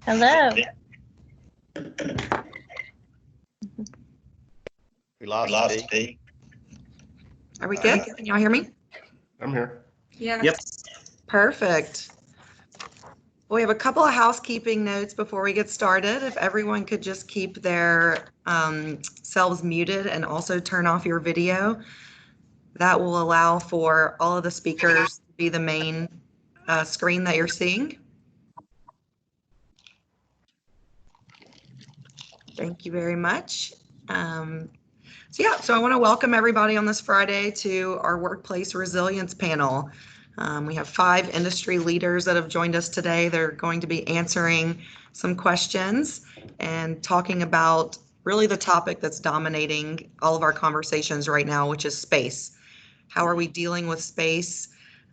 Hello. We lost Steve. Are we good? Can y'all hear me? I'm here. Yeah. Yep. Perfect. Well, we have a couple of housekeeping notes before we get started. If everyone could just keep their selves muted and also turn off your video, that will allow for all of the speakers to be the main screen that you're seeing. Thank you very much. So I want to welcome everybody on this Friday to our Workplace Resilience panel. We have 5 industry leaders that have joined us today. They're going to be answering some questions and talking about really the topic that's dominating all of our conversations right now, which is space. How are we dealing with space?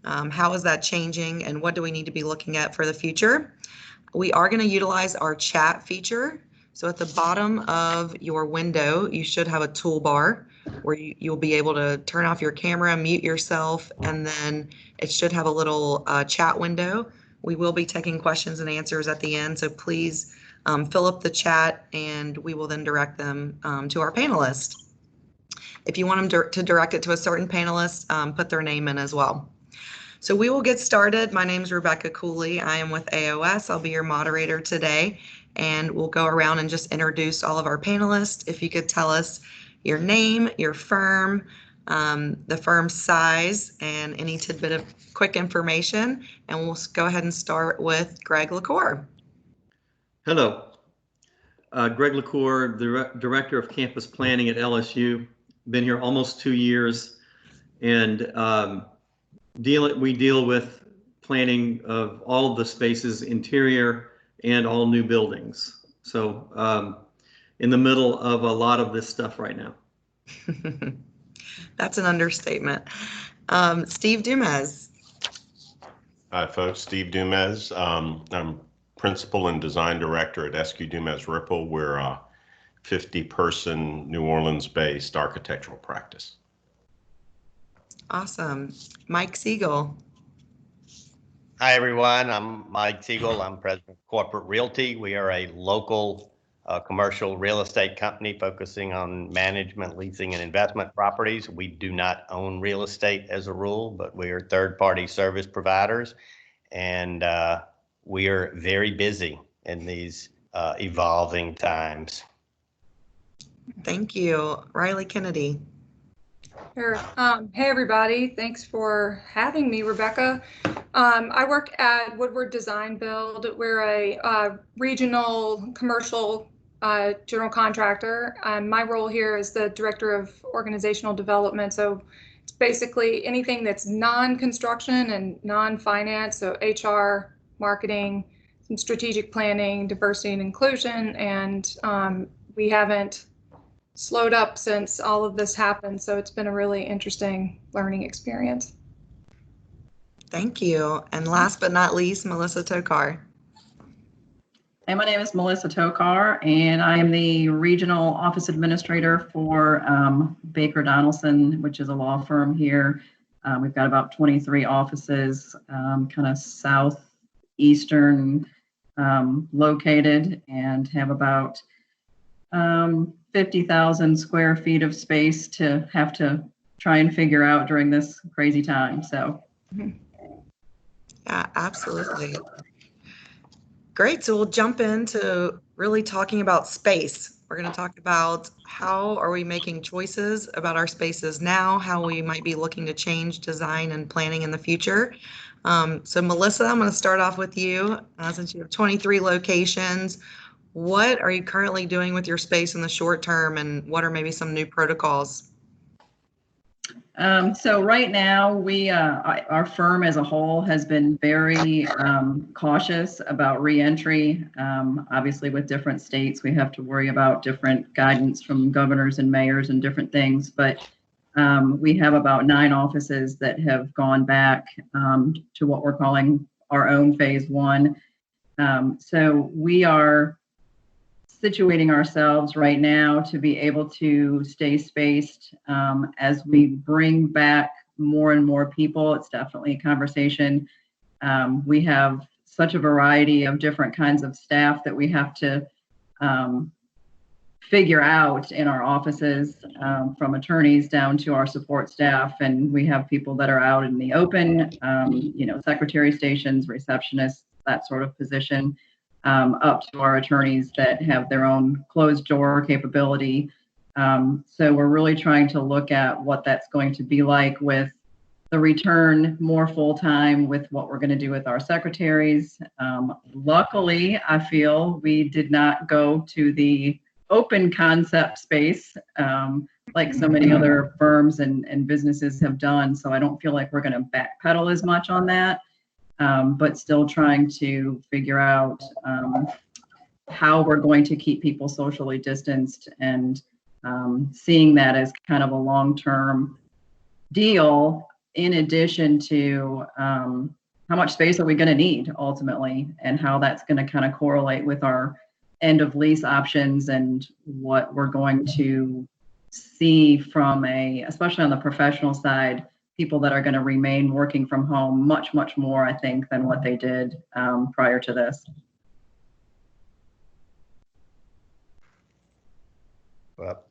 How is that changing? And what do we need to be looking at for the future? We are going to utilize our chat feature. So at the bottom of your window, you should have a toolbar where you'll be able to turn off your camera, mute yourself, and then it should have a little chat window. We will be taking questions and answers at the end, so please fill up the chat and we will then direct them to our panelists. If you want them to direct it to a certain panelist, put their name in as well. So we will get started. My name is Rebecca Cooley. I am with AOS. I'll be your moderator today, and we'll go around and just introduce all of our panelists. If you could tell us your name, your firm, the firm's size, and any tidbit of quick information. And we'll go ahead and start with Greg LaCour. Hello, Greg LaCour, Director of Campus Planning at LSU. Been here almost 2 years, and we deal with planning of all of the spaces, interior and all new buildings. So in the middle of a lot of this stuff right now. That's an understatement. Steve Dumez. Hi, folks. Steve Dumez. I'm Principal and Design Director at EskewDumezRipple. We're a 50-person New Orleans-based architectural practice. Awesome. Mike Siegel. Hi, everyone. I'm Mike Siegel. I'm President of Corporate Realty. We are a local commercial real estate company focusing on management, leasing, and investment properties. We do not own real estate as a rule, but we are third-party service providers, and we are very busy in these evolving times. Thank you. Riley Kennedy. Sure. Hey, everybody. Thanks for having me, Rebecca. I work at Woodward DesignBuild. We're a regional commercial general contractor. My role here is the Director of Organizational Development. So it's basically anything that's non-construction and non-finance, so HR, marketing, some strategic planning, diversity and inclusion, and we haven't slowed up since all of this happened. So it's been a really interesting learning experience. Thank you. And last but not least, Melissa Tokar. Hey, my name is Melissa Tokar, and I am the Regional Office Administrator for Baker Donelson, which is a law firm here. We've got about 23 offices, kind of southeastern located, and have about 50,000 square feet of space to have to try and figure out during this crazy time. So. Yeah, absolutely. Great. So we'll jump into really talking about space. We're going to talk about how are we making choices about our spaces now, how we might be looking to change design and planning in the future. So Melissa, I'm going to start off with you. Since you have 23 locations, what are you currently doing with your space in the short term, and what are maybe some new protocols? So right now, our firm as a whole has been very cautious about reentry. Obviously, with different states, we have to worry about different guidance from governors and mayors and different things. But we have about 9 offices that have gone back to what we're calling our own phase 1. So we are situating ourselves right now to be able to stay spaced as we bring back more and more people. It's definitely a conversation. We have such a variety of different kinds of staff that we have to figure out in our offices, from attorneys down to our support staff. And we have people that are out in the open, secretary stations, receptionists, that sort of position, up to our attorneys that have their own closed door capability. So we're really trying to look at what that's going to be like with the return more full-time, with what we're going to do with our secretaries. Luckily, I feel we did not go to the open concept space like so many other firms and businesses have done. So I don't feel like we're going to backpedal as much on that, but still trying to figure out how we're going to keep people socially distanced, and seeing that as kind of a long-term deal, in addition to how much space are we going to need ultimately, and how that's going to kind of correlate with our end of lease options, and what we're going to see from especially on the professional side, people that are going to remain working from home much, much more, I think, than what they did prior to this. Well,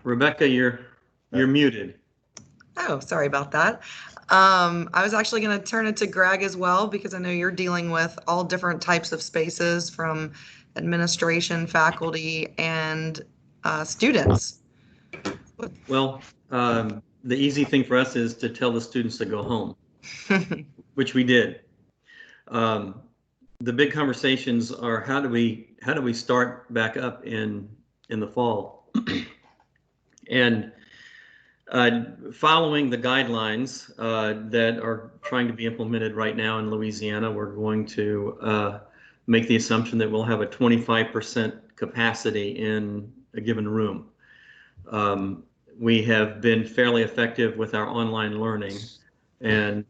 Rebecca, you're muted. Oh, sorry about that. I was actually going to turn it to Greg as well, because I know you're dealing with all different types of spaces, from administration, faculty, and students. Well, the easy thing for us is to tell the students to go home, which we did. The big conversations are how do we start back up in the fall, and following the guidelines that are trying to be implemented right now in Louisiana, we're going to make the assumption that we'll have a 25% capacity in a given room. We have been fairly effective with our online learning, and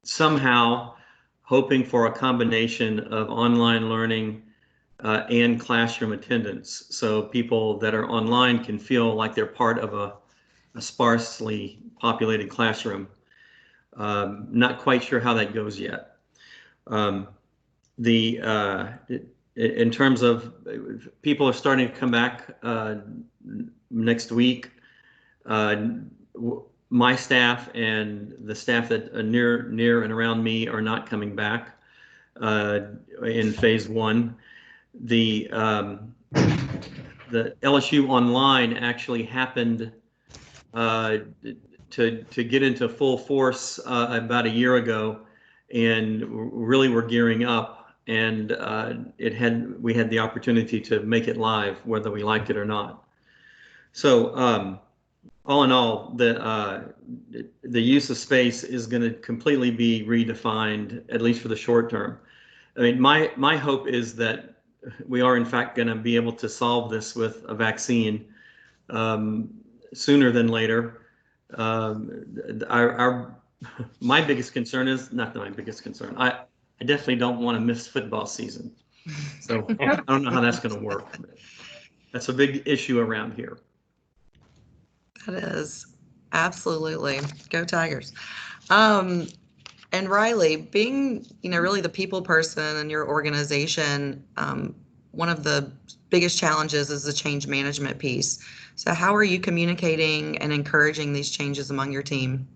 somehow hoping for a combination of online learning and classroom attendance, so people that are online can feel like they're part of a sparsely populated classroom. Not quite sure how that goes yet. In terms of people are starting to come back next week, my staff and the staff that are near and around me are not coming back in phase one. The LSU online actually happened to get into full force about a year ago, and really we're gearing up, and we had the opportunity to make it live whether we liked it or not. So all in all, the use of space is going to completely be redefined, at least for the short term. I mean, my hope is that we are in fact going to be able to solve this with a vaccine sooner than later. My biggest concern is not my biggest concern. I definitely don't want to miss football season. So I don't know how that's going to work. That's a big issue around here. That is, absolutely. Go Tigers. And Riley, being, really the people person in your organization, one of the biggest challenges is the change management piece. So how are you communicating and encouraging these changes among your team?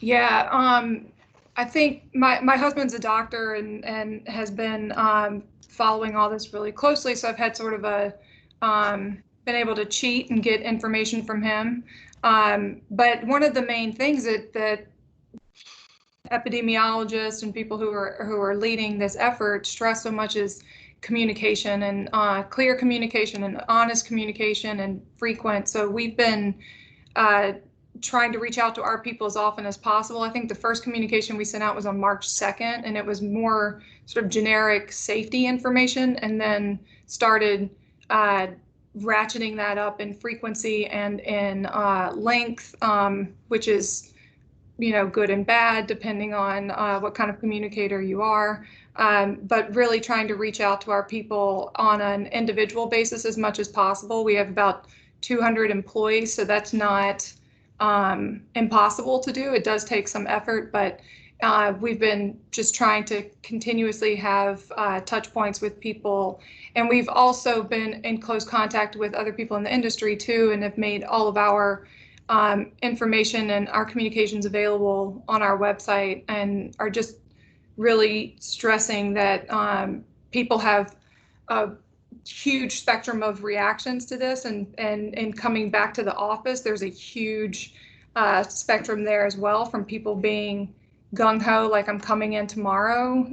Yeah, I think my husband's a doctor and has been following all this really closely. So I've had sort of been able to cheat and get information from him. But one of the main things that epidemiologists and people who are leading this effort stress so much is communication, and clear communication and honest communication and frequent. So we've been trying to reach out to our people as often as possible. I think the first communication we sent out was on March 2nd, and it was more sort of generic safety information, and then started ratcheting that up in frequency and in length, which is good and bad depending on what kind of communicator you are, but really trying to reach out to our people on an individual basis as much as possible. We have about 200 employees, so that's not impossible to do. It does take some effort, but We've been just trying to continuously have touch points with people. And we've also been in close contact with other people in the industry too, and have made all of our information and our communications available on our website, and are just really stressing that people have a huge spectrum of reactions to this, and coming back to the office, there's a huge spectrum there as well, from people being gung-ho, like I'm coming in tomorrow,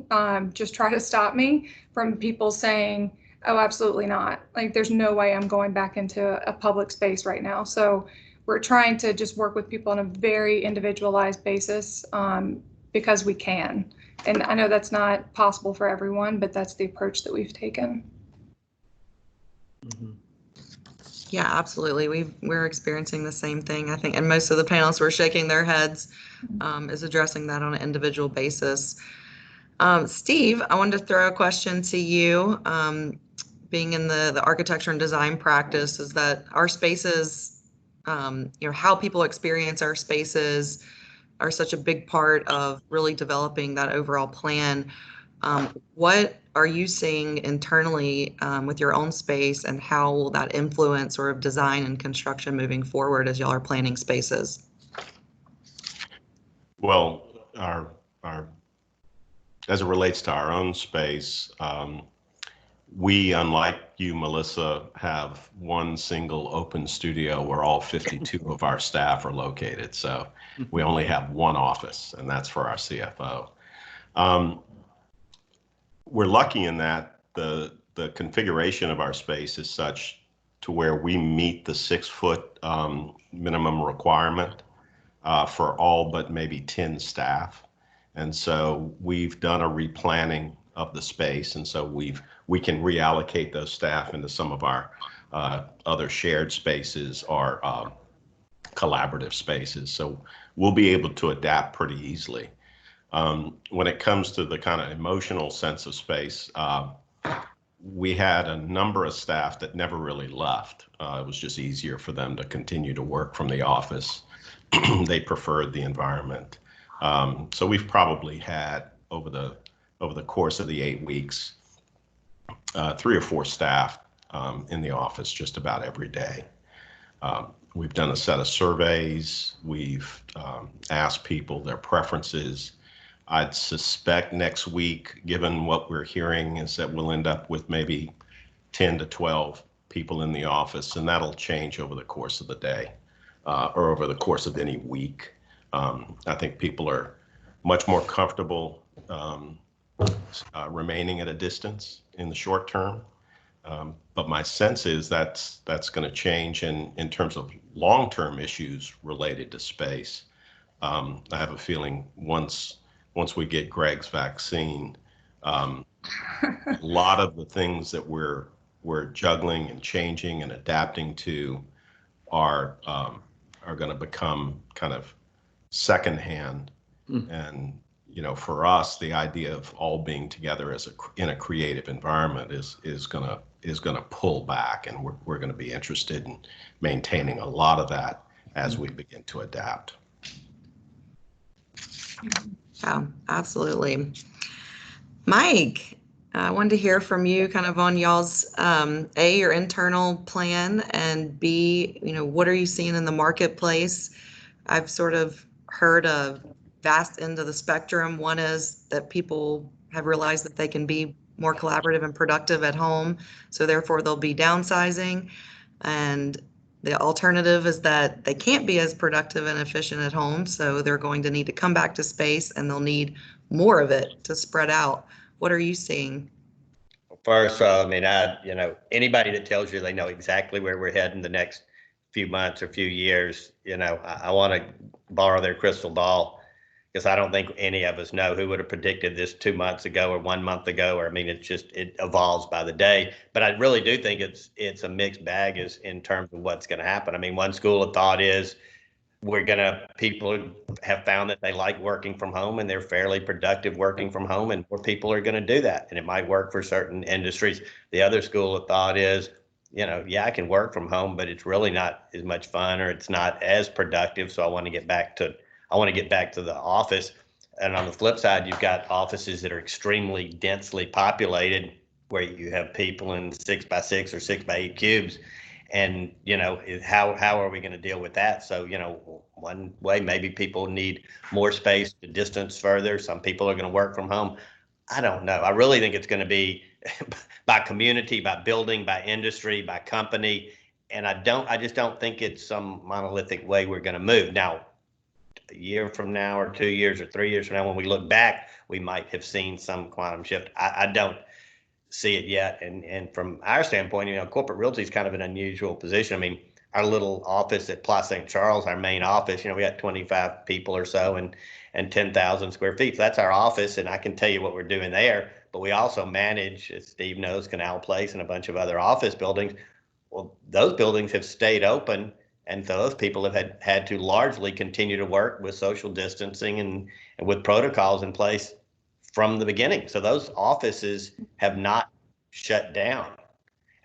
just try to stop me, from people saying, oh, absolutely not. Like, there's no way I'm going back into a public space right now. So we're trying to just work with people on a very individualized basis, because we can. And I know that's not possible for everyone, but that's the approach that we've taken. Mm-hmm. Yeah, absolutely. We're experiencing the same thing, I think, and most of the panelists were shaking their heads, is addressing that on an individual basis. Steve, I wanted to throw a question to you. Being in the architecture and design practice, is that our spaces, how people experience our spaces are such a big part of really developing that overall plan. What are you seeing internally with your own space, and how will that influence sort of design and construction moving forward as y'all are planning spaces? Well, as it relates to our own space, we, unlike you, Melissa, have one single open studio where all 52 of our staff are located. So we only have one office, and that's for our CFO. We're lucky in that the configuration of our space is such to where we meet the 6-foot minimum requirement for all but maybe 10 staff. And so we've done a replanning of the space, and so we can reallocate those staff into some of our other shared spaces or collaborative spaces. So we'll be able to adapt pretty easily. When it comes to the kind of emotional sense of space, we had a number of staff that never really left. It was just easier for them to continue to work from the office. They preferred the environment. So we've probably had over the course of the 8 weeks, 3 or 4 staff in the office just about every day. We've done a set of surveys. We've asked people their preferences. I'd suspect next week, given what we're hearing, is that we'll end up with maybe 10 to 12 people in the office, and that'll change over the course of the day or over the course of any week. I think people are much more comfortable remaining at a distance in the short term. But my sense is that's going to change in terms of long-term issues related to space. I have a feeling once we get Greg's vaccine, a lot of the things that we're juggling and changing and adapting to are going to become kind of secondhand. And for us, the idea of all being together in a creative environment is gonna pull back, and we're going to be interested in maintaining a lot of that as we begin to adapt. Yeah, absolutely. Mike, I wanted to hear from you kind of on y'all's A, your internal plan, and B, what are you seeing in the marketplace? I've sort of heard a vast end of the spectrum. One is that people have realized that they can be more collaborative and productive at home, so therefore they'll be downsizing. And the alternative is that they can't be as productive and efficient at home, so they're going to need to come back to space, and they'll need more of it to spread out. What are you seeing? First, anybody that tells you they know exactly where we're heading the next few months or few years, I want to borrow their crystal ball, because I don't think any of us know who would have predicted this 2 months ago or 1 month ago. It evolves by the day. But I really do think it's a mixed bag in terms of what's going to happen. One school of thought is people have found that they like working from home, and they're fairly productive working from home, and more people are going to do that. And it might work for certain industries. The other school of thought is, I can work from home, but it's really not as much fun, or it's not as productive. So I want to get back to the office. And on the flip side, you've got offices that are extremely densely populated where you have people in 6x6 or 6x8 cubes. And, how are we going to deal with that? So, one way, maybe people need more space to distance further. Some people are going to work from home. I don't know. I really think it's going to be by community, by building, by industry, by company. And I just don't think it's some monolithic way we're going to move. Now, a year from now or 2 years or 3 years from now, when we look back, we might have seen some quantum shift. I don't see it yet. And from our standpoint, corporate realty is kind of an unusual position. I mean, our little office at Place St. Charles, our main office, we got 25 people or so and 10,000 square feet. So that's our office. And I can tell you what we're doing there. But we also manage, as Steve knows, Canal Place and a bunch of other office buildings. Well, those buildings have stayed open. And those people have had to largely continue to work with social distancing and with protocols in place from the beginning. So those offices have not shut down.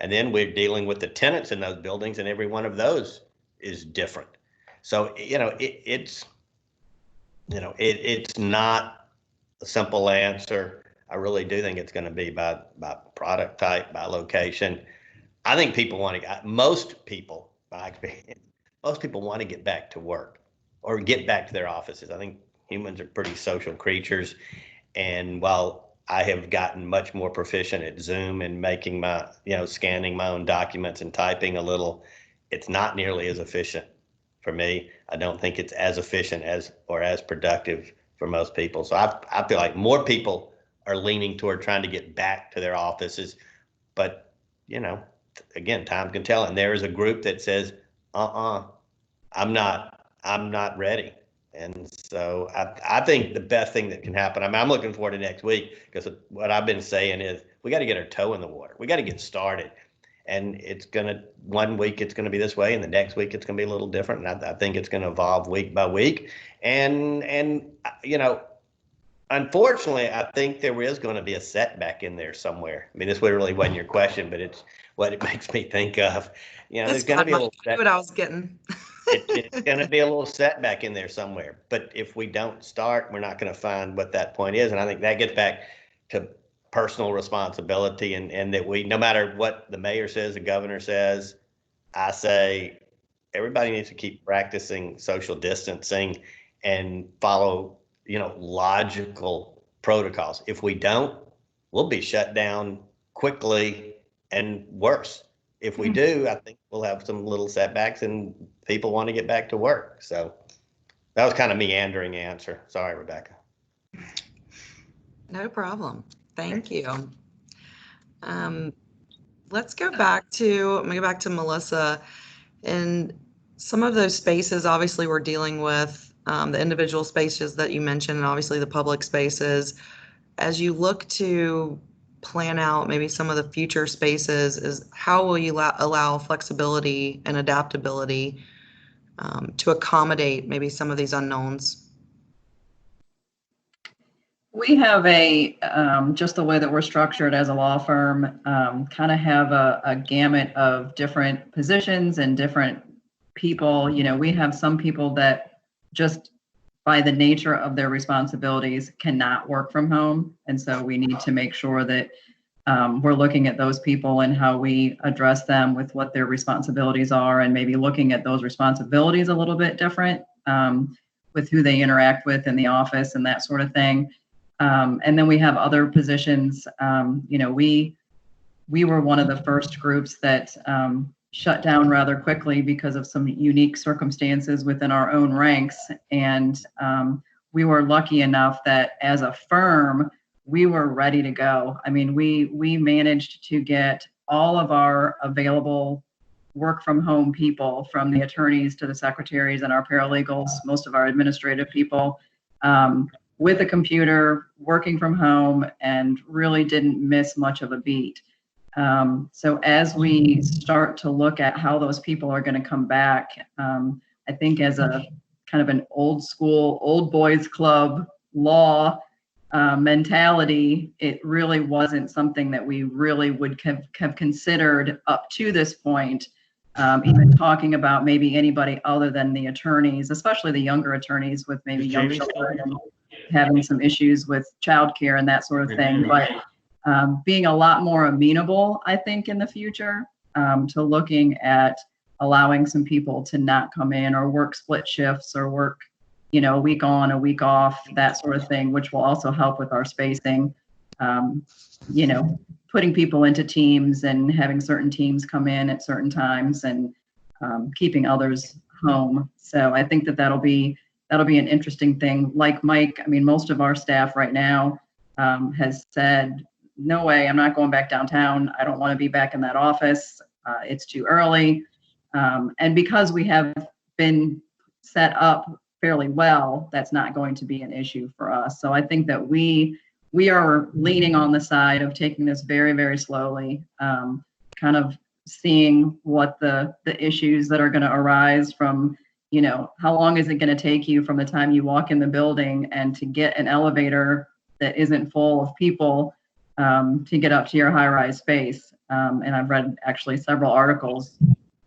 And then we're dealing with the tenants in those buildings, and every one of those is different. So, it's not a simple answer. I really do think it's going to be by product type, by location. I think most people, by experience, most people want to get back to work or get back to their offices. I think humans are pretty social creatures. And while I have gotten much more proficient at Zoom and making my, scanning my own documents and typing a little, it's not nearly as efficient for me. I don't think it's as efficient as productive for most people. So I feel like more people are leaning toward trying to get back to their offices. But, again, time can tell. And there is a group that says, I'm not ready. And so I think the best thing that can happen, I'm looking forward to next week, because what I've been saying is we got to get our toe in the water. We got to get started. And one week it's going to be this way, and the next week it's going to be a little different. And I think it's going to evolve week by week. And unfortunately, I think there is going to be a setback in there somewhere. I mean, this really wasn't your question, but it's what it makes me think of. There's going to be a little setback. What I was getting. It's going to be a little setback in there somewhere. But if we don't start, we're not going to find what that point is. And I think that gets back to personal responsibility, and that no matter what the mayor says, the governor says, I say, everybody needs to keep practicing social distancing and follow, logical protocols. If we don't, we'll be shut down quickly and worse. If we do, I think we'll have some little setbacks and people want to get back to work. So that was kind of meandering answer. Sorry, Rebecca. No problem. Thank you. Let's go back to Melissa. In some of those spaces, obviously we're dealing with the individual spaces that you mentioned, and obviously the public spaces. As you look to plan out maybe some of the future spaces, is how will you allow flexibility and adaptability to accommodate maybe some of these unknowns? We have just the way that we're structured as a law firm, kind of have a gamut of different positions and different people. We have some people that just by the nature of their responsibilities cannot work from home. And so we need to make sure that we're looking at those people and how we address them with what their responsibilities are, and maybe looking at those responsibilities a little bit different with who they interact with in the office and that sort of thing. And then we have other positions. We were one of the first groups that shut down rather quickly because of some unique circumstances within our own ranks. And we were lucky enough that as a firm, we were ready to go. I mean, we managed to get all of our available work from home people, from the attorneys to the secretaries and our paralegals, most of our administrative people, with a computer, working from home, and really didn't miss much of a beat. So as we start to look at how those people are going to come back, I think as a kind of an old school, old boys club law mentality, it really wasn't something that we really would have considered up to this point, even talking about maybe anybody other than the attorneys, especially the younger attorneys with maybe young children. having some issues with childcare and that sort of thing. But being a lot more amenable, I think, in the future to looking at allowing some people to not come in or work split shifts or work, you know, a week on, a week off, that sort of thing, which will also help with our spacing. You know, putting people into teams and having certain teams come in at certain times and keeping others home. So I think that that'll be an interesting thing. Like Mike, I mean, most of our staff right now has said, no way, I'm not going back downtown. I don't want to be back in that office. It's too early. And because we have been set up fairly well, that's not going to be an issue for us. So I think that we are leaning on the side of taking this very, very slowly, kind of seeing what the issues that are going to arise from, you know, how long is it going to take you from the time you walk in the building and to get an elevator that isn't full of people to get up to your high-rise space. And I've read actually several articles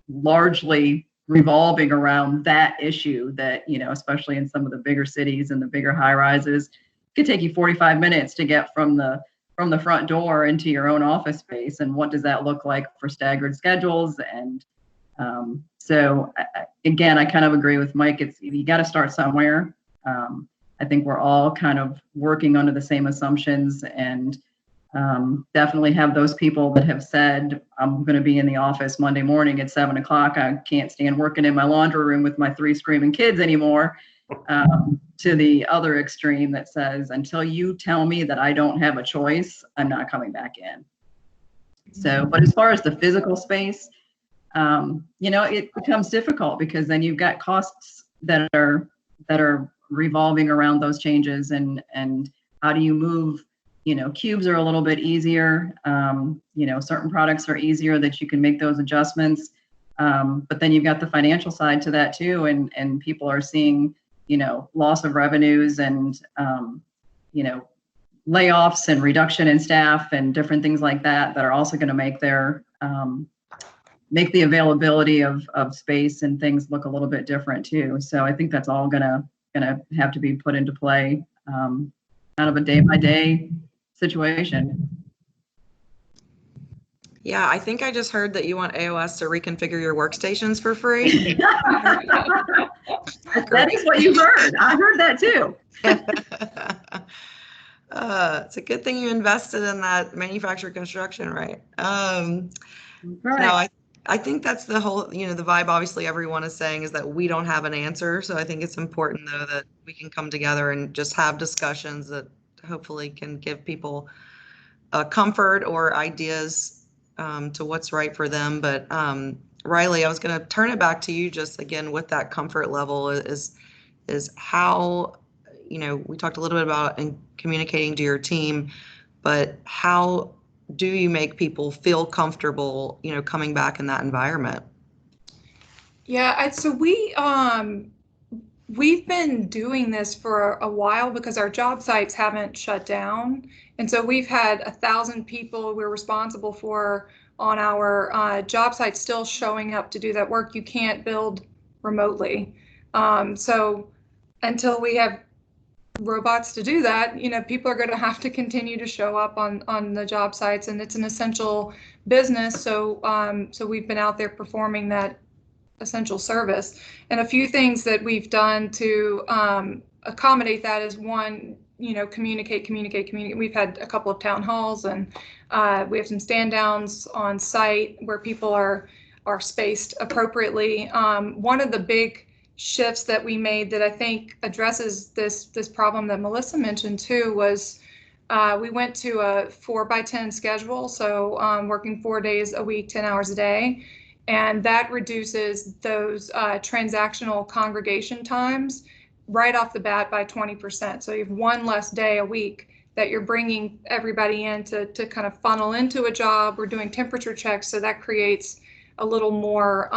largely revolving around that issue that, you know, especially in some of the bigger cities and the bigger high-rises, it could take you 45 minutes to get from the front door into your own office space. And what does that look like for staggered schedules? And so again, I kind of agree with Mike. You got to start somewhere. I think we're all kind of working under the same assumptions, and definitely have those people that have said, I'm going to be in the office Monday morning at 7 o'clock. I can't stand working in my laundry room with my 3 screaming kids anymore. To the other extreme that says, until you tell me that I don't have a choice, I'm not coming back in. So, but as far as the physical space, you know, it becomes difficult because then you've got costs that are revolving around those changes, and how do you move? You know, cubes are a little bit easier. You know, certain products are easier that you can make those adjustments. But then you've got the financial side to that too, and people are seeing, you know, loss of revenues and you know, layoffs and reduction in staff and different things like that are also going to make their make the availability of space and things look a little bit different too. So I think that's all gonna have to be put into play, kind of a day-by-day situation. Yeah, I think I just heard that you want AOS to reconfigure your workstations for free. That is what you heard. I heard that too. It's a good thing you invested in that manufactured construction, right? Right. No, I think that's the whole, you know, the vibe obviously everyone is saying is that we don't have an answer. So I think it's important though that we can come together and just have discussions that hopefully can give people comfort or ideas to what's right for them. But Riley, I was going to turn it back to you just again with that comfort level is how, you know, we talked a little bit about in communicating to your team, but how do you make people feel comfortable, you know, coming back in that environment? Yeah, so we've been doing this for a while because our job sites haven't shut down. And so we've had 1,000 people we're responsible for on our job sites still showing up to do that work. You can't build remotely. So until we have robots to do that, you know, people are going to have to continue to show up on the job sites, and it's an essential business. So so we've been out there performing that essential service. And a few things that we've done to accommodate that is, one, you know, communicate. We've had a couple of town halls, and we have some stand downs on site where people are spaced appropriately. One of the big shifts that we made that I think addresses this problem that Melissa mentioned too was we went to a 4x10 schedule. So working 4 days a week, 10 hours a day. And that reduces those transactional congregation times right off the bat by 20%. So you have one less day a week that you're bringing everybody in to kind of funnel into a job. We're doing temperature checks, so that creates a little more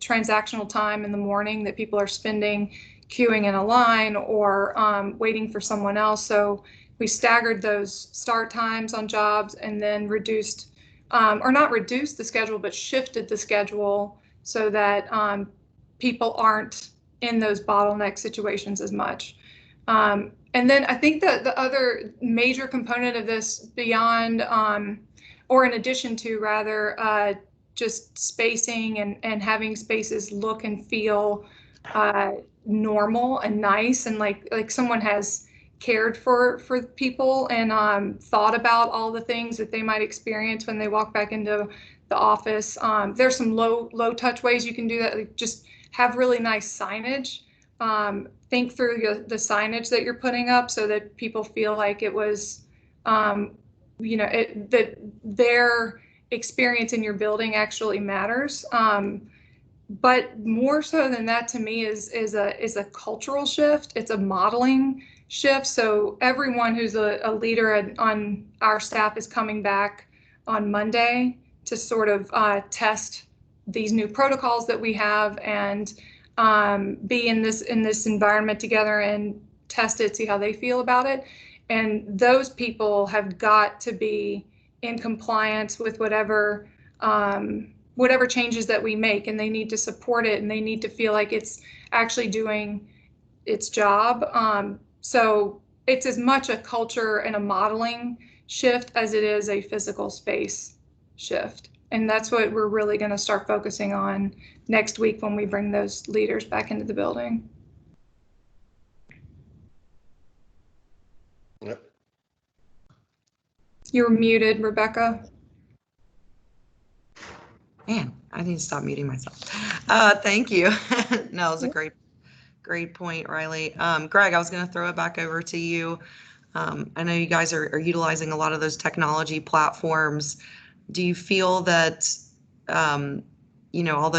transactional time in the morning that people are spending queuing in a line or waiting for someone else. So we staggered those start times on jobs and then reduced, or not reduced the schedule, but shifted the schedule so that people aren't in those bottleneck situations as much. And then I think that the other major component of this beyond, or in addition to rather, just spacing and having spaces look and feel normal and nice, and like someone has cared for people and thought about all the things that they might experience when they walk back into the office. There's some low touch ways you can do that. Like just have really nice signage. Think through the signage that you're putting up so that people feel like it was, that their experience in your building actually matters. But more so than that, to me, is a cultural shift. It's a modeling shift. So everyone who's a leader on our staff is coming back on Monday to sort of test these new protocols that we have and be in this environment together and test it, see how they feel about it. And those people have got to be in compliance with whatever changes that we make, and they need to support it, and they need to feel like it's actually doing its job. So it's as much a culture and a modeling shift as it is a physical space shift. And that's what we're really going to start focusing on next week when we bring those leaders back into the building. Yep. You're muted, Rebecca. Man, I need to stop muting myself. Thank you. No, it was a great point, Riley. Greg, I was going to throw it back over to you. I know you guys are utilizing a lot of those technology platforms. Do you feel that, although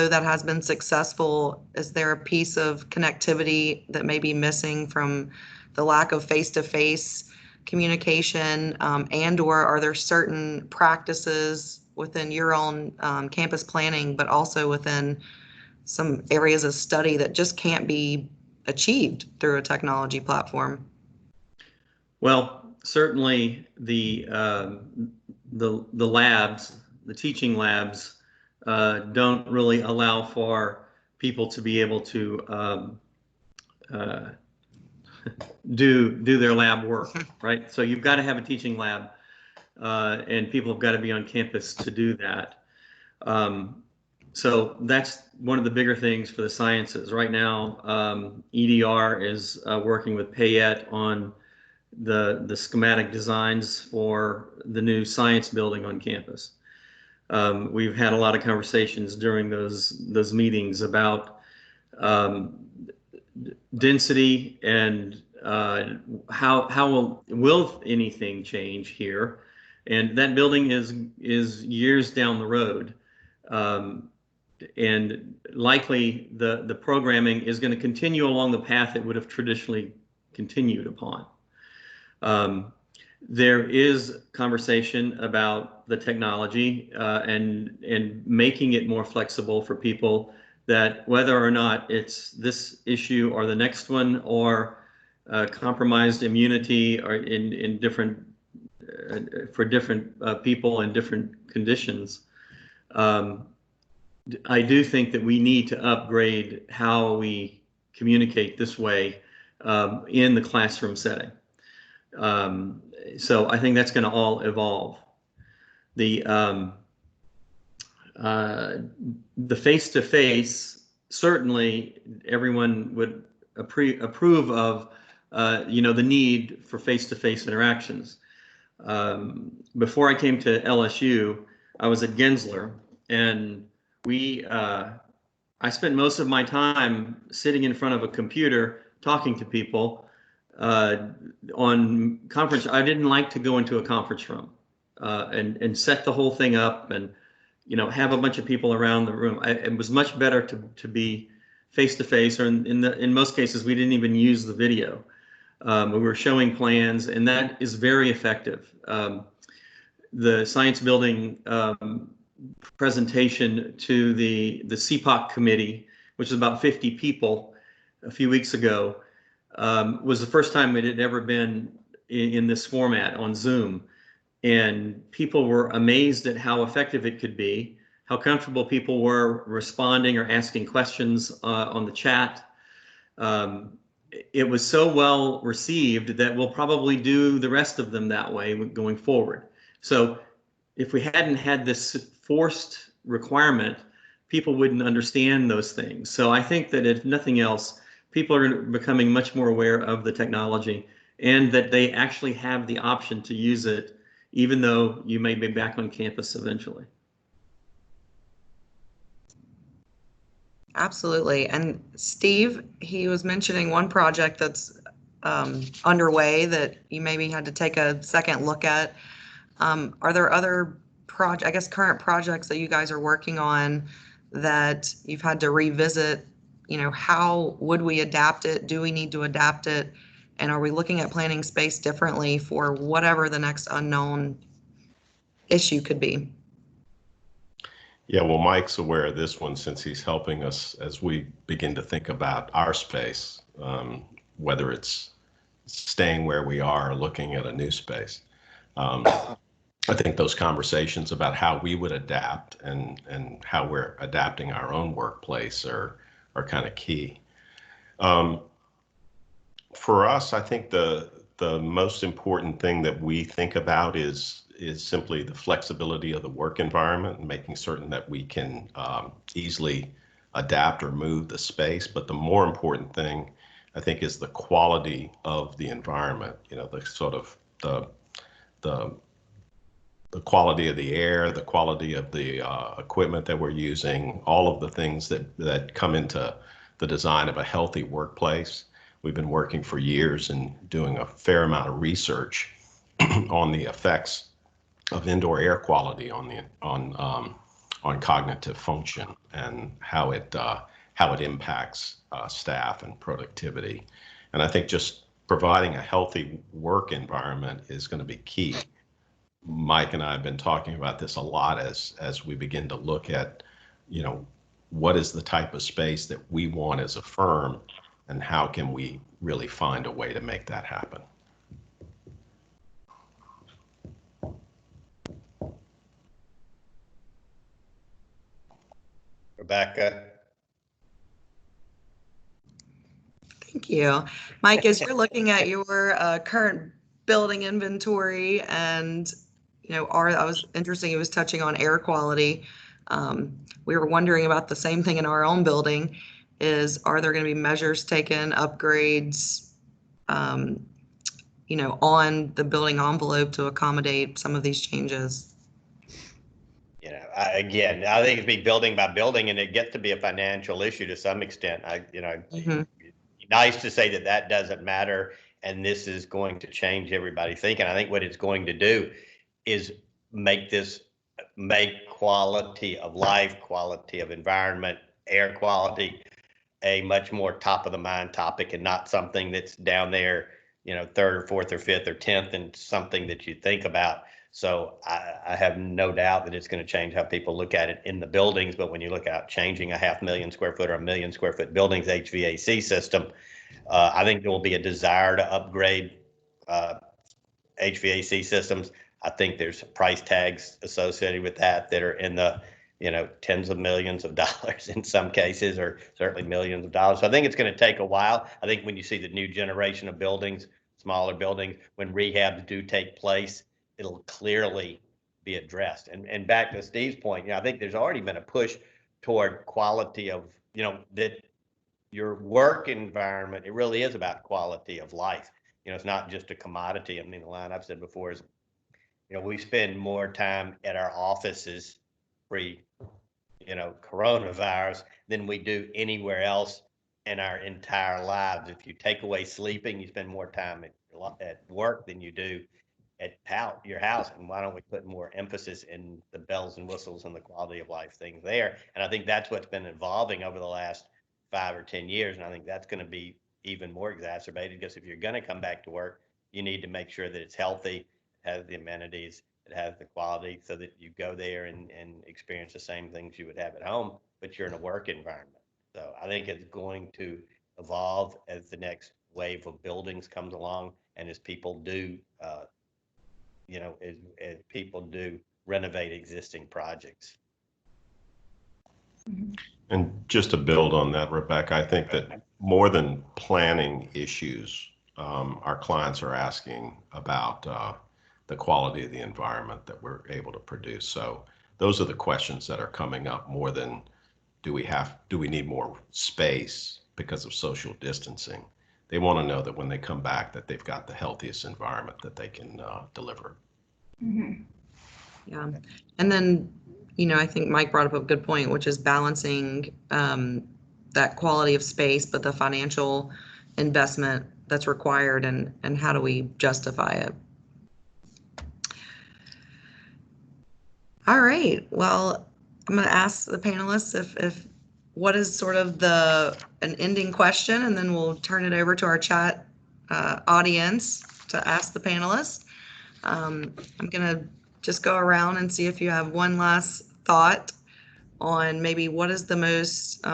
that has been successful, is there a piece of connectivity that may be missing from the lack of face-to-face communication, and/or are there certain practices within your own campus planning, but also within some areas of study that just can't be achieved through a technology platform? Well, certainly the labs, the teaching labs, don't really allow for people to be able to do their lab work, right? So you've got to have a teaching lab, and people have got to be on campus to do that. So that's one of the bigger things for the sciences. Right now, EDR is working with Payette on the schematic designs for the new science building on campus. We've had a lot of conversations during those meetings about density and how will anything change here, and that building is years down the road, and likely the programming is going to continue along the path it would have traditionally continued upon. There is conversation about the technology and making it more flexible for people, that whether or not it's this issue or the next one, or compromised immunity, or in different for different people in different conditions. I do think that we need to upgrade how we communicate this way in the classroom setting. So I think that's going to all evolve. The face-to-face, certainly everyone would approve of, the need for face-to-face interactions. Before I came to LSU, I was at Gensler, and I spent most of my time sitting in front of a computer talking to people on conference. I didn't like to go into a conference room and set the whole thing up and have a bunch of people around the room. It was much better to be face to face, or in most cases we didn't even use the video. We were showing plans, and that is very effective. The science building presentation to the CPOC committee, which is about 50 people, a few weeks ago, was the first time it had ever been in this format on Zoom. And people were amazed at how effective it could be, how comfortable people were responding or asking questions on the chat. it was so well received that we'll probably do the rest of them that way going forward. So if we hadn't had this forced requirement, people wouldn't understand those things. So I think that if nothing else, people are becoming much more aware of the technology and that they actually have the option to use it, even though you may be back on campus eventually. Absolutely. And Steve, he was mentioning one project that's underway that you maybe had to take a second look at. Are there other current projects that you guys are working on that you've had to revisit? You know, how would we adapt it? Do we need to adapt it? And are we looking at planning space differently for whatever the next unknown issue could be? Yeah, well, Mike's aware of this one since he's helping us as we begin to think about our space, whether it's staying where we are or looking at a new space. I think those conversations about how we would adapt and how we're adapting our own workplace are kind of key. For us, I think the most important thing that we think about is simply the flexibility of the work environment and making certain that we can easily adapt or move the space. But the more important thing, I think, is the quality of the environment. You know, the sort of the quality of the air, the quality of the equipment that we're using, all of the things that come into the design of a healthy workplace. We've been working for years and doing a fair amount of research on the effects of indoor air quality on cognitive function and how it impacts staff and productivity. And I think just providing a healthy work environment is going to be key. Mike and I have been talking about this a lot as we begin to look at, you know, what is the type of space that we want as a firm and how can we really find a way to make that happen. Rebecca. Thank you. Mike, as you're looking at your current building inventory and, you know, I was interested, he was touching on air quality. We were wondering about the same thing in our own building are there going to be measures taken, upgrades, you know, on the building envelope to accommodate some of these changes? You know, I think it'd be building by building, and it gets to be a financial issue to some extent. Nice to say that doesn't matter, and this is going to change everybody's thinking. I think what it's going to do is make quality of life, quality of environment, air quality a much more top of the mind topic and not something that's down there, you know, third or fourth or fifth or 10th and something that you think about. So I have no doubt that it's going to change how people look at it in the buildings. But when you look at changing a 500,000 square foot or 1 million square foot building's HVAC system, I think there will be a desire to upgrade HVAC systems. I think there's price tags associated with that are in the, you know, tens of millions of dollars in some cases, or certainly millions of dollars. So I think it's going to take a while. I think when you see the new generation of buildings, smaller buildings, when rehabs do take place, it'll clearly be addressed. And back to Steve's point, you know, I think there's already been a push toward quality of, you know, that your work environment, it really is about quality of life. You know, it's not just a commodity. I mean, the line I've said before is, you know, we spend more time at our offices pre, you know, coronavirus than we do anywhere else in our entire lives. If you take away sleeping, you spend more time at work than you do at your house. And why don't we put more emphasis in the bells and whistles and the quality of life things there? And I think that's what's been evolving over the last 5 or 10 years. And I think that's going to be even more exacerbated, because if you're going to come back to work, you need to make sure that it's healthy, it has the amenities, it has the quality, so that you go there and experience the same things you would have at home, but you're in a work environment. So I think it's going to evolve as the next wave of buildings comes along, and as people do, you know, as people do renovate existing projects. And just to build on that, Rebecca, I think that more than planning issues, our clients are asking about the quality of the environment that we're able to produce. So those are the questions that are coming up more than do we need more space because of social distancing. They want to know that when they come back that they've got the healthiest environment that they can deliver. Mm-hmm. Yeah. And then, I think Mike brought up a good point, which is balancing that quality of space, but the financial investment that's required, and how do we justify it? All right. Well, I'm going to ask the panelists if what is sort of an ending question, and then we'll turn it over to our chat audience to ask the panelists. I'm going to just go around and see if you have one last thought on maybe what is the most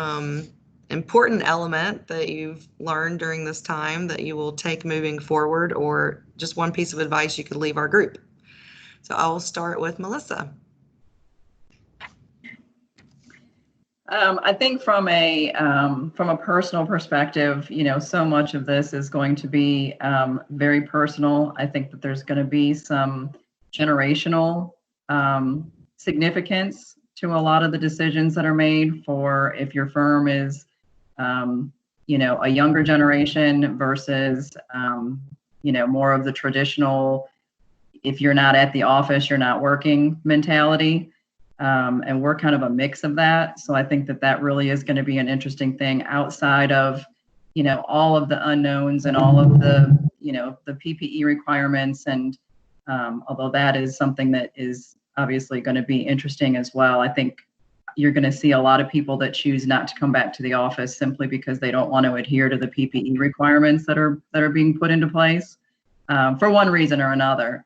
important element that you've learned during this time that you will take moving forward, or just one piece of advice you could leave our group. So I will start with Melissa. I think from a personal perspective, so much of this is going to be very personal. I think that there's going to be some generational significance to a lot of the decisions that are made for if your firm is, a younger generation versus, more of the traditional, if you're not at the office, you're not working mentality. And we're kind of a mix of that. So I think that really is going to be an interesting thing outside of, all of the unknowns and all of the, the PPE requirements. And although that is something that is obviously going to be interesting as well, I think you're going to see a lot of people that choose not to come back to the office simply because they don't want to adhere to the PPE requirements that are being put into place for one reason or another.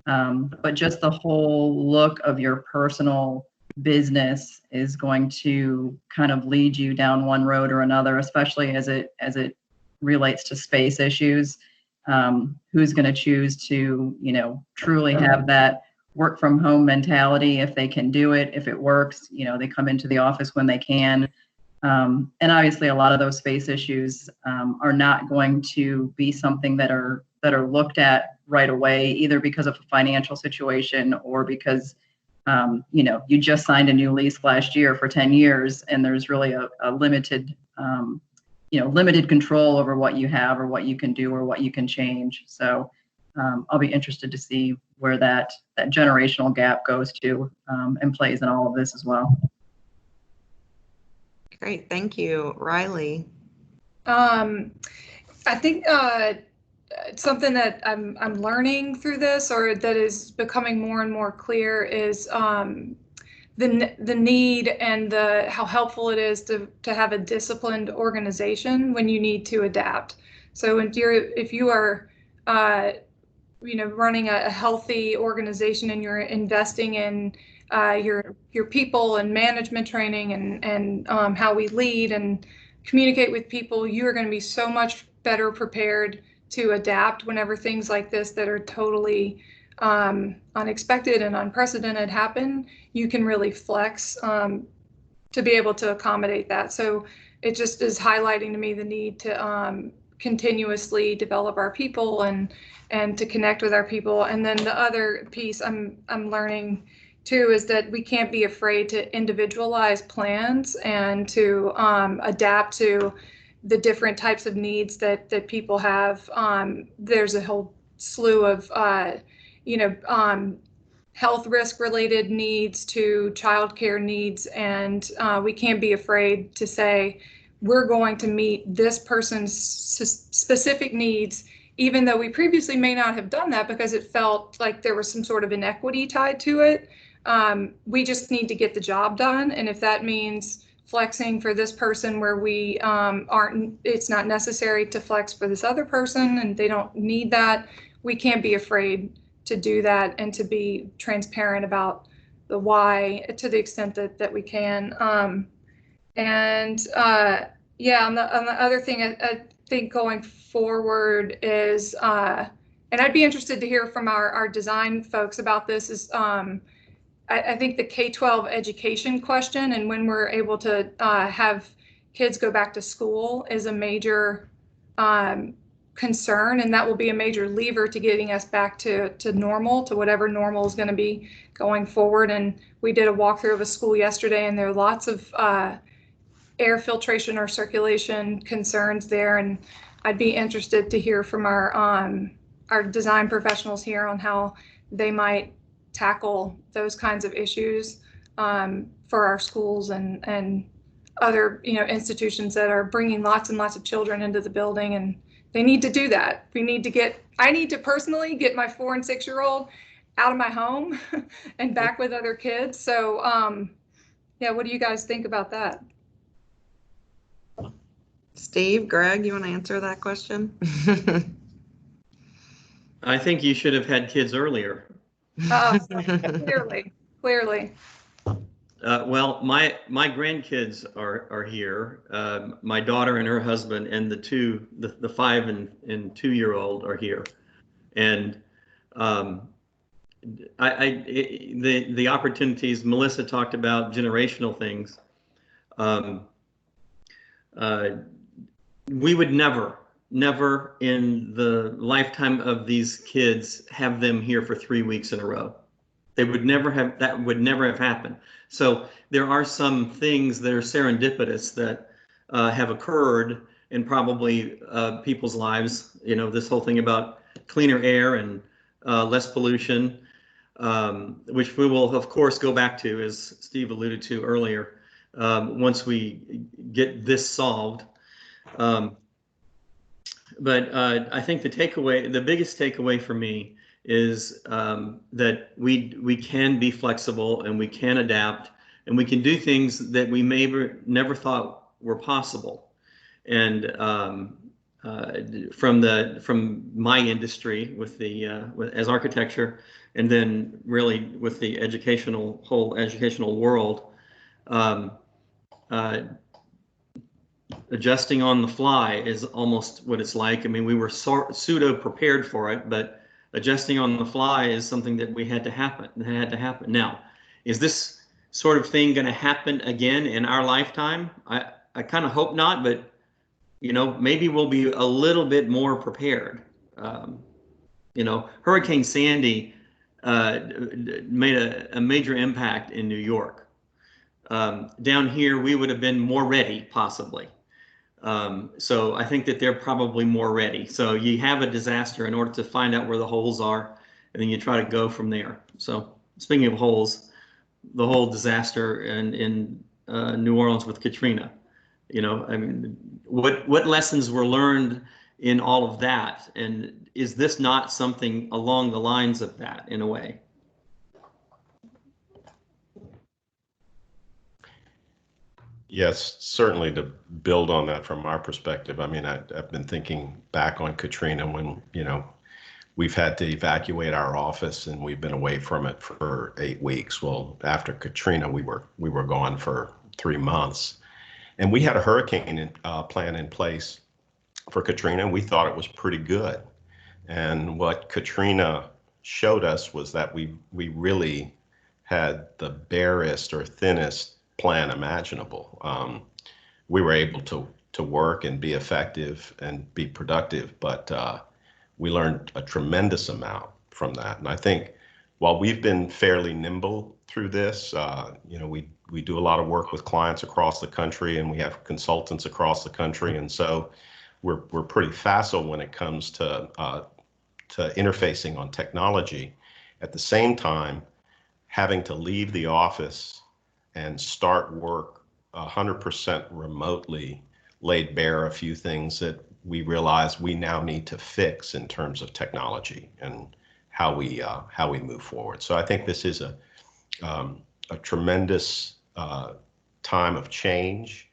But just the whole look of your personal business is going to kind of lead you down one road or another, especially as it relates to space issues. Who's going to choose to, truly have that work from home mentality if they can do it, if it works, they come into the office when they can. And obviously a lot of those space issues are not going to be something that are looked at right away, either because of a financial situation or because, you just signed a new lease last year for 10 years and there's really a limited, limited control over what you have or what you can do or what you can change. So I'll be interested to see where that generational gap goes to and plays in all of this as well. Great. Thank you. Riley. I think something that I'm learning through this, or that is becoming more and more clear, is the need and how helpful it is to have a disciplined organization when you need to adapt. So if you are running a healthy organization and you're investing in your people and management training and how we lead and communicate with people, you are going to be so much better prepared to adapt whenever things like this that are totally unexpected and unprecedented happen. You can really flex to be able to accommodate that. So it just is highlighting to me the need to continuously develop our people and to connect with our people. And then the other piece I'm learning too is that we can't be afraid to individualize plans and to adapt to the different types of needs that people have. There's a whole slew of health risk related needs to childcare needs, and we can't be afraid to say we're going to meet this person's specific needs, even though we previously may not have done that because it felt like there was some sort of inequity tied to it. We just need to get the job done, and if that means flexing for this person where we it's not necessary to flex for this other person and they don't need that, we can't be afraid to do that and to be transparent about the why to the extent that we can. Yeah, on the other thing, I think going forward is, and I'd be interested to hear from our design folks about this, is I think the K-12 education question and when we're able to have kids go back to school is a major concern, and that will be a major lever to getting us back to normal, to whatever normal is going to be going forward. And we did a walkthrough of a school yesterday, and there are lots of air filtration or circulation concerns there. And I'd be interested to hear from our design professionals here on how they might tackle those kinds of issues for our schools and other institutions that are bringing lots and lots of children into the building, and they need to do that. I need to personally get my 4- and 6-year-old out of my home and back with other kids. So yeah, what do you guys think about that? Steve, Greg, you want to answer that question? I think you should have had kids earlier. Clearly. Well, my grandkids are here. My daughter and her husband and the 5 and 2-year-old are here, and the opportunities Melissa talked about, generational things. We would never in the lifetime of these kids have them here for 3 weeks in a row. That would never have happened. So there are some things that are serendipitous that have occurred in probably people's lives. This whole thing about cleaner air and less pollution, which we will of course go back to, as Steve alluded to earlier, once we get this solved. But I think the biggest takeaway for me is that we can be flexible and we can adapt and we can do things that we never thought were possible. And from my industry as architecture, and then really with the whole educational world, adjusting on the fly is almost what it's like. I mean, we were pseudo prepared for it, but adjusting on the fly is something that had to happen. Now, is this sort of thing going to happen again in our lifetime? I kind of hope not, but maybe we'll be a little bit more prepared. Hurricane Sandy made a major impact in New York. Down here, we would have been more ready, possibly. So I think that they're probably more ready. So you have a disaster in order to find out where the holes are, and then you try to go from there. So speaking of holes, the whole disaster in New Orleans with Katrina, I mean, what lessons were learned in all of that? And is this not something along the lines of that in a way? Yes, certainly to build on that from our perspective. I mean, I've been thinking back on Katrina when, we've had to evacuate our office and we've been away from it for 8 weeks. Well, after Katrina, we were gone for 3 months, and we had a hurricane plan in place for Katrina, and we thought it was pretty good. And what Katrina showed us was that we really had the barest or thinnest plan imaginable. We were able to work and be effective and be productive, but we learned a tremendous amount from that. And I think while we've been fairly nimble through this, we do a lot of work with clients across the country, and we have consultants across the country, and so we're pretty facile when it comes to interfacing on technology. At the same time, having to leave the office and start work 100% remotely laid bare a few things that we realize we now need to fix in terms of technology and how we move forward. So I think this is a tremendous time of change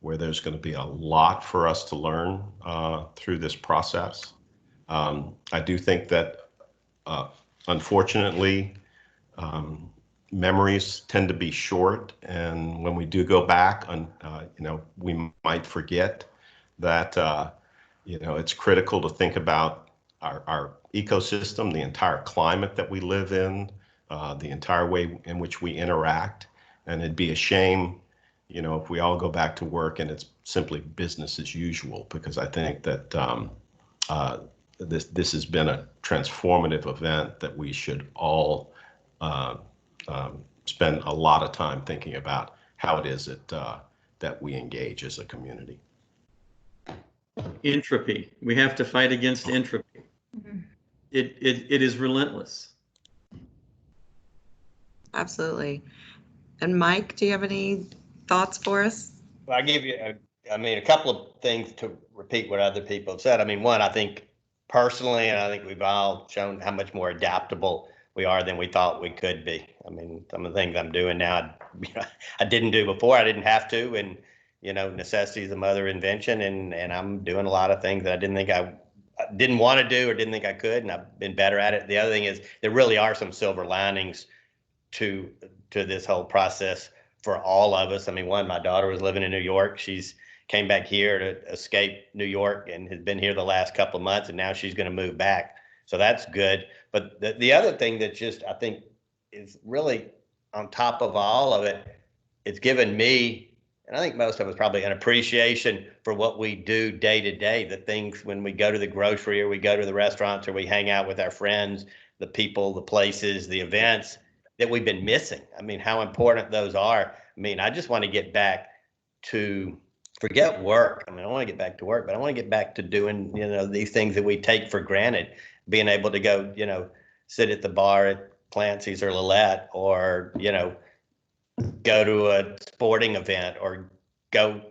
where there's going to be a lot for us to learn through this process. I do think that unfortunately, memories tend to be short, and when we do go back, we might forget that it's critical to think about our ecosystem, the entire climate that we live in, the entire way in which we interact, and it'd be a shame you know, if we all go back to work and it's simply business as usual, because I think that this has been a transformative event that we should all spend a lot of time thinking about how it is that we engage as a community. Entropy. We have to fight against entropy. It is relentless. Absolutely. And Mike, do you have any thoughts for us? Well, I'll give you, a couple of things to repeat what other people have said. I mean, one, I think personally, and I think we've all shown how much more adaptable we are than we thought we could be. I mean, some of the things I'm doing now, I didn't do before. I didn't have to, and necessity is the mother of invention, and I'm doing a lot of things that I didn't think I didn't want to do or didn't think I could, and I've been better at it. The other thing is there really are some silver linings to this whole process for all of us. I mean, one, my daughter was living in New York. She's came back here to escape New York and has been here the last couple of months, and now she's going to move back. So that's good. But the other thing that just I think is really on top of all of it, it's given me, and I think most of us probably, an appreciation for what we do day to day, the things when we go to the grocery or we go to the restaurants or we hang out with our friends, the people, the places, the events that we've been missing. I mean, how important those are. I mean, I just want to get back to forget work. I mean, I want to get back to work, but I want to get back to doing, these things that we take for granted, being able to go, sit at the bar at Clancy's or Lillette, or, go to a sporting event or go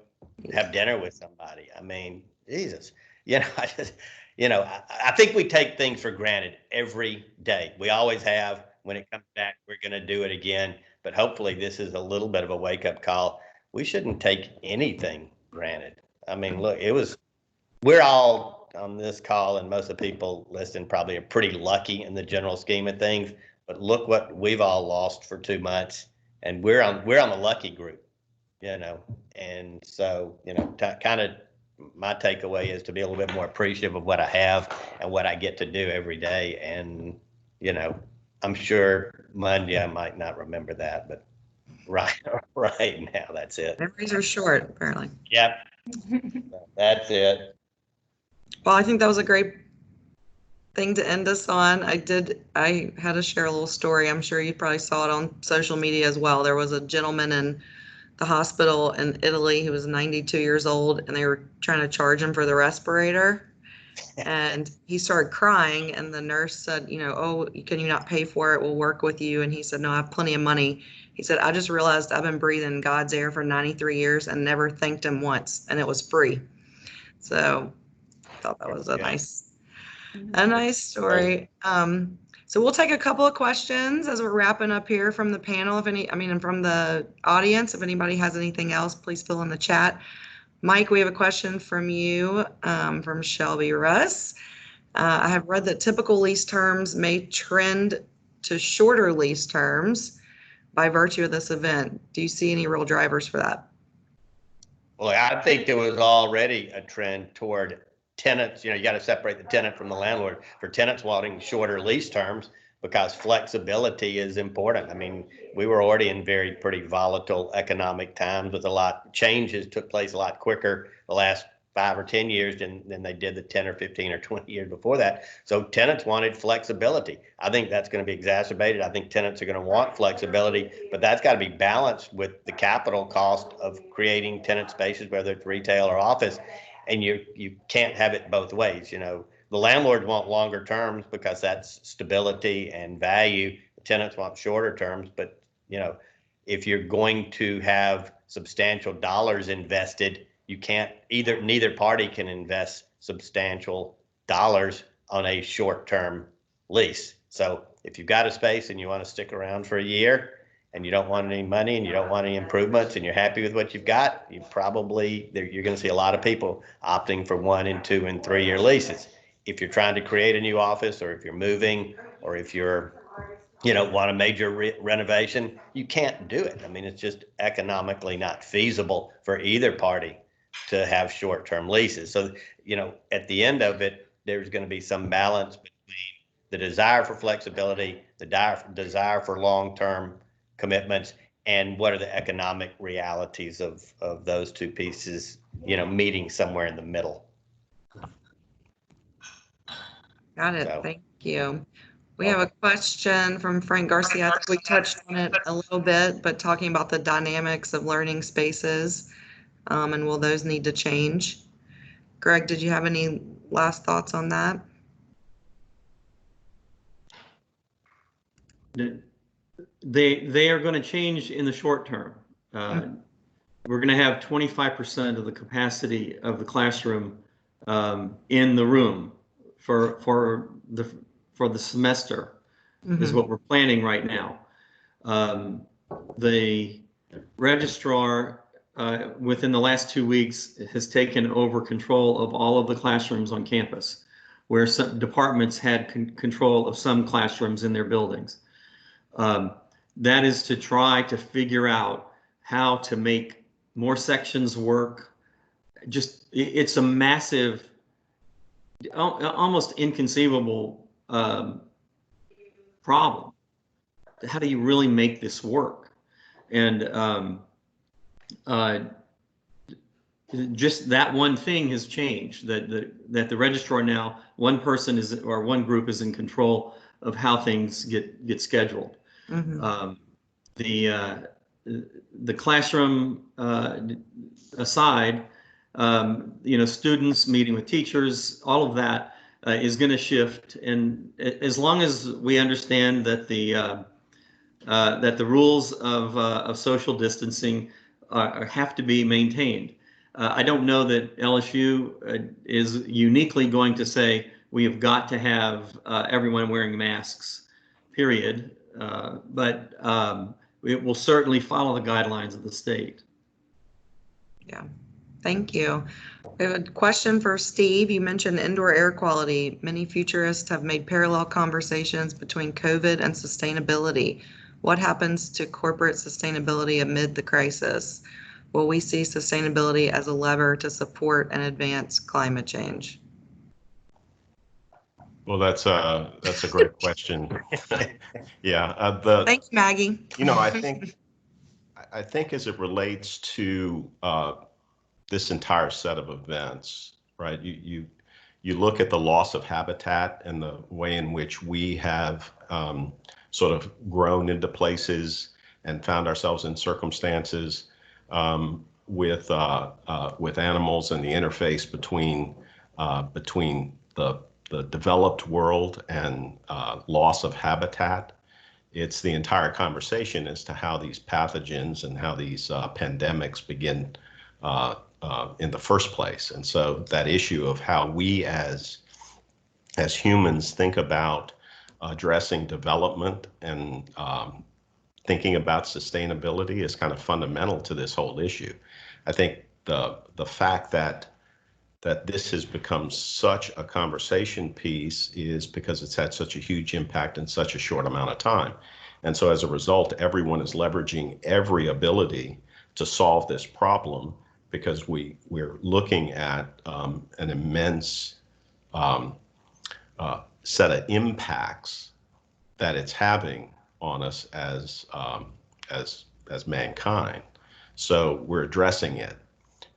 have dinner with somebody. I mean, Jesus, I think we take things for granted every day. We always have. When it comes back, we're going to do it again. But hopefully this is a little bit of a wake-up call. We shouldn't take anything granted. I mean, look, we're all on this call, and most of the people listening probably are pretty lucky in the general scheme of things. But look what we've all lost for 2 months, and we're on the lucky group, And so, kind of my takeaway is to be a little bit more appreciative of what I have and what I get to do every day. And, I'm sure Monday I might not remember that, but right now, that's it. Memories are short, apparently. Yep. That's it. Well, I think that was a great thing to end us on. I had to share a little story. I'm sure you probably saw it on social media as well. There was a gentleman in the hospital in Italy who was 92 years old, and they were trying to charge him for the respirator. And he started crying, and the nurse said, oh, can you not pay for it? We'll work with you. And he said, no, I have plenty of money. He said, I just realized I've been breathing God's air for 93 years and never thanked him once, and it was free. So I thought that was a nice story. So we'll take a couple of questions as we're wrapping up here from the panel. And from the audience, if anybody has anything else, please fill in the chat. Mike, we have a question from you, from Shelby Russ. I have read that typical lease terms may trend to shorter lease terms by virtue of this event. Do you see any real drivers for that? Well, I think there was already a trend toward tenants. You got to separate the tenant from the landlord. For tenants wanting shorter lease terms, because flexibility is important. I mean, we were already in pretty volatile economic times with a lot changes took place a lot quicker the last 5 or 10 years than they did the 10 or 15 or 20 years before that. So tenants wanted flexibility. I think that's going to be exacerbated. I think tenants are going to want flexibility, but that's got to be balanced with the capital cost of creating tenant spaces, whether it's retail or office. And you can't have it both ways. The landlords want longer terms because that's stability and value. The tenants want shorter terms, but if you're going to have substantial dollars invested, you can't neither party can invest substantial dollars on a short-term lease. So if you've got a space and you want to stick around for a year and you don't want any money and you don't want any improvements and you're happy with what you've got, you're going to see a lot of people opting for 1 and 2 and 3 year leases. If you're trying to create a new office, or if you're moving, or if you're, want a major renovation, you can't do it. I mean, it's just economically not feasible for either party to have short-term leases. So, at the end of it, there's going to be some balance between the desire for flexibility, the desire for long-term commitments, and what are the economic realities of those two pieces, meeting somewhere in the middle. Got it. So- Thank you. We have a question from Frank Garcia. I think we touched on it a little bit, but talking about the dynamics of learning spaces, and will those need to change? Greg, did you have any last thoughts on that? They are going to change in the short term. We're going to have 25% of the capacity of the classroom in the room for the semester is what we're planning right now. The registrar within the last 2 weeks has taken over control of all of the classrooms on campus, where some departments had control of some classrooms in their buildings. That is to try to figure out how to make more sections work. It's a massive, almost inconceivable problem. How do you really make this work? And just that one thing has changed, that the registrar now, one person is, or one group is in control of how things get scheduled. The classroom aside, students meeting with teachers, all of that is going to shift. And as long as we understand that the rules of social distancing have to be maintained. I don't know that LSU is uniquely going to say we have got to have everyone wearing masks, period. But it will certainly follow the guidelines of the state. Yeah, thank you. We have a question for Steve. You mentioned indoor air quality. Many futurists have made parallel conversations between COVID and sustainability. What happens to corporate sustainability amid the crisis? Will we see sustainability as a lever to support and advance climate change? Well, that's a great question. Yeah. Thanks, Maggie. I think as it relates to this entire set of events, right? You look at the loss of habitat and the way in which we have sort of grown into places and found ourselves in circumstances with animals and the interface between the developed world and loss of habitat. It's the entire conversation as to how these pathogens and how these pandemics begin in the first place. And so that issue of how we as humans think about addressing development and thinking about sustainability is kind of fundamental to this whole issue. I think the fact that this has become such a conversation piece is because it's had such a huge impact in such a short amount of time. And so as a result, everyone is leveraging every ability to solve this problem because we're looking at an immense set of impacts that it's having on us as mankind. So we're addressing it.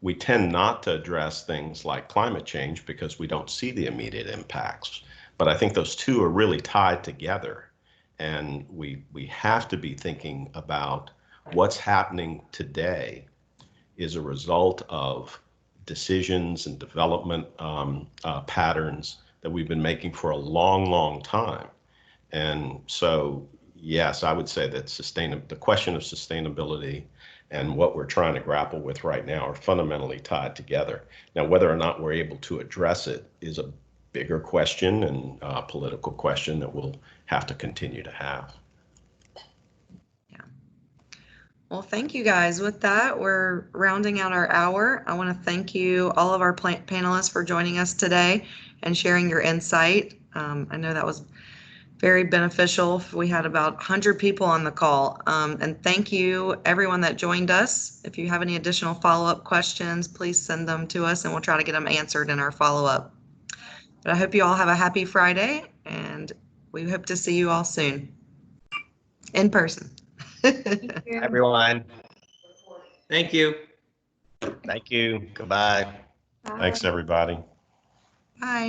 We tend not to address things like climate change because we don't see the immediate impacts. But I think those two are really tied together. And we have to be thinking about what's happening today is a result of decisions and development patterns that we've been making for a long, long time. And so, yes, I would say that the question of sustainability and what we're trying to grapple with right now are fundamentally tied together. Now, whether or not we're able to address it is a bigger question and a political question that we'll have to continue to have. Yeah. Well, thank you guys. With that, we're rounding out our hour. I want to thank you, all of our panelists, for joining us today and sharing your insight. I know that was very beneficial. We had about 100 people on the call. And thank you, everyone that joined us. If you have any additional follow-up questions, please send them to us and we'll try to get them answered in our follow-up. But I hope you all have a happy Friday and we hope to see you all soon in person. Thank you. Everyone, Thank you. thank you. Goodbye. Bye. Thanks, everybody. Bye.